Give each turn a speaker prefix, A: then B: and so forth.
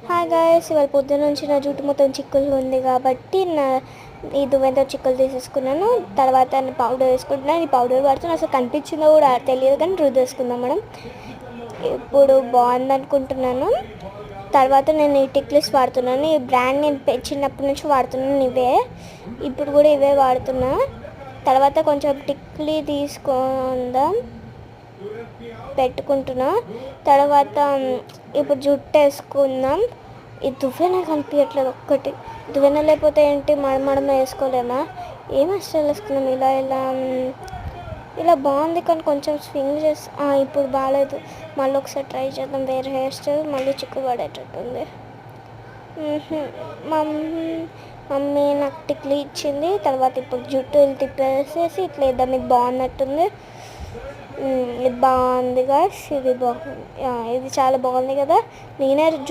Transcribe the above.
A: Hi guys, ఇవాళ పొద్దున్న నుంచి నా జుట్టు మొత్తం చిక్కులు ఉంది కాబట్టి ఈ దువ్వెనతో చిక్కులు తీసేసుకున్నాను. తర్వాత పౌడర్ వేసుకుంటున్నాను. ఈ పౌడర్ వాడుతున్నాను, అసలు కనిపించిందో కూడా తెలియదు కానీ రుద్దేసుకుందాం మనం. ఇప్పుడు బాగుంది అనుకుంటున్నాను. తర్వాత నేను ఈ టిక్లిస్ వాడుతున్నాను. ఈ బ్రాండ్ నేను చిన్నప్పటి నుంచి వాడుతున్నాను ఇవే. ఇప్పుడు కూడా ఇవే వాడుతున్నా. తర్వాత కొంచెం టిక్లీ తీసుకుందాం పెట్టుకుంటున్నా. తర్వాత ఇప్పుడు జుట్టు వేసుకుందాం. ఈ దువ్వెన కనిపించట్లేదు ఒక్కటి. దువ్వెన లేకపోతే ఏంటి, మనం వేసుకోలేమా? ఏం అసలు వేసుకున్నాం. ఇలా బాగుంది కానీ కొంచెం స్వింగ్ చేసి ఇప్పుడు బాగాలేదు. మళ్ళీ ఒకసారి ట్రై చేద్దాం. వేరే హెయిర్ స్టైల్ మళ్ళీ చిక్కు పడేటట్టుంది. మమ్మీ నాకు టిక్లీ ఇచ్చింది. తర్వాత ఇప్పుడు జుట్టు తిప్పేసేసి ఇట్లా వేద్దాం. ఇది బాగున్నట్టుంది. ఇది బాగుంది గాయ్స్. ఇది చాలా బాగుంది కదా. నేనే జుట్టు